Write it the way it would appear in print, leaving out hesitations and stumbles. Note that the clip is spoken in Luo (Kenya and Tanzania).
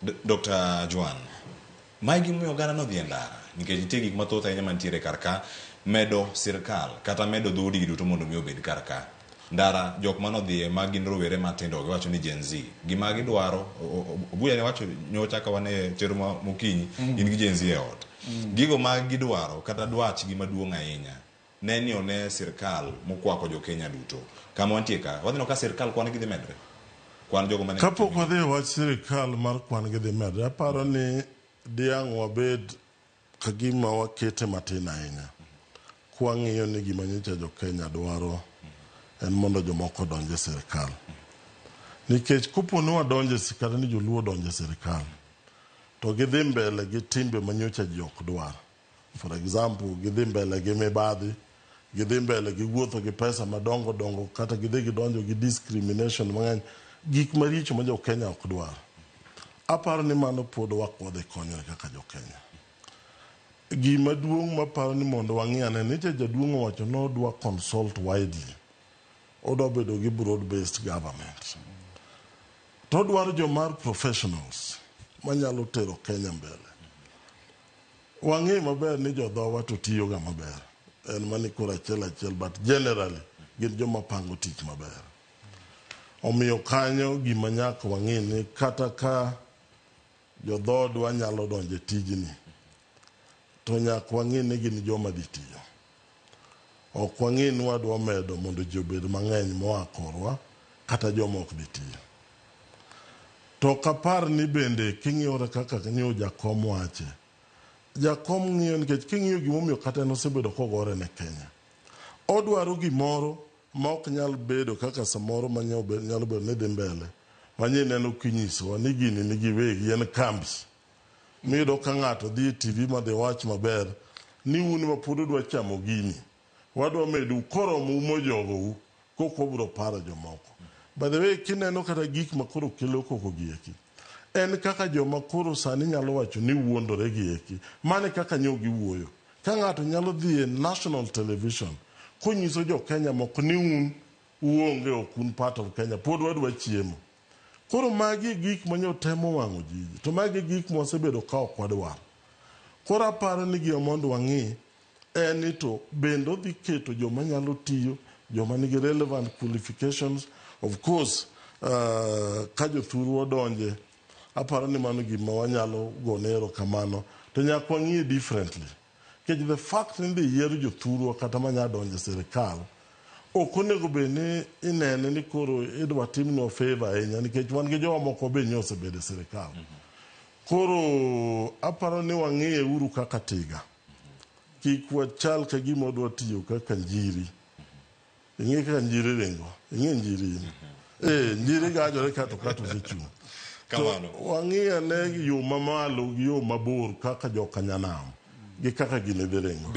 Dr. Juan, maigi miyo oganda no dhi e ndara nikech nitie gik mathoth ahinya mantiere kar ka medo sirkal kata medo dhoudi duto mondo mi obed kar ka. Ndara jok manodhiye ma gin rowere matindo giwacho ni Gen Z gima gidwaro Obuya ne wacho nyocha ka wane chero mokinyi in gi Gen Z e ot. Gigo ma gidwaro kata dwach gi maduong' ahinya ne ni one sirkal mokwako jo Kenya duto. Kama wantie ka wadhino ka sirkal kwan gidhi medre. Kwan jogo mane kapok wadhi wach sirkal mar kwan gidhi medre, aparo ni diang' wabed kagima wakete matin ahinya kwang'iyo ni gima nyocha jo Kenya dwaro en mondo jomoko donje sirkal. Nikech kupo ni wadonje kata ni joluo donje sirkal to gidhi mbele gi timbe manyocha ji ok dwar. For example, gidhi mbele gi mibadhi, gidhi mbele gi wuotho gi pesa madongo dongo, kata gidhi gidonjo gi discrimination mang'eny, gik maricho ma jo Kenya ok dwar. Aparo ni mano pod wadhi konyore kaka jo Kenya. Gima duong' maparo ni mondo wang'iyane, nitie jaduong' owacho no dwa consult widely. Odwa bedo gi broad based government. To dwaro jomar professionals manyalo tero Kenya mbele. Wang'e maber ni jodhowa to tiyo ga maber. En mani kura achiel but generally gin joma pango tich maber. Omiyo kanyo gima nyaka wang'e ni kata ka jodhodwa nyalo donje tijni to nyaka wang'e ni gin joma dhi tiyo. Ok wang'e ni wadwa medo mondo ji obed mang'eny moa korwa kata joma ok dhi tiyo. To kapar ni bende king'iyo kaka ng'iyo jakom wache. Jakom ng'iyo nikech king'iyo gimomiyo kata nosebedo kogore ne Kenya. Odwaro gimoro ma ok nyal bedo kaka samoro nyalo bedo ni dhi mbele. Manye neno kinyisowa ni gini nigi wegi en kambi. Miyudo ka ng'ato dhi e TV ma dhi wach maber ni un ma pod udwa chamo gini. Wadwa medu koromo umo jogo koko biro paro jomoko. By the way, kineno kata gik makoro kelo koko gieki. En kaka joma koro sani nyalo wacho ni wuondore gieki. Mane kaka nyogi wuoyo. Ka ng'ato nyalo dhi e national television konyiso jo Kenya moko ni un uonge ok un part of Kenya. Pod wadwa chiemo. Koro magi gik manyo temo wang'o jiji. To magi gik mosebedo ka ok wadwar. Koro aparo ni gima mondo wang'i en ni to bendo dhi keto joma nyalo tiyo, joma nigi relevant qualifications. Of course, ka jothurwa donje, aparo ni mano gima wanyalo gonero kamano. To nyaka wang'i differently. Because the fact ni dhi yiero jothurwa kata manya donje sirkal, ok onego bed ni inene ni koro idwa timno favor ahinya nikech wan gi jowa moko be osebedo e sirkal. Koro aparo ni wang'iye uru kaka tiga. Kik wachal ka gima odwa tiyo kaka njiri. Ing'e kaka njiri ringo. Ing'e njiri. Njiri gajore kato zichung'. To wang'iye ne yo mamalo gi yo mabor kaka jo Kanyanam. Gi kaka gine dhi ringo.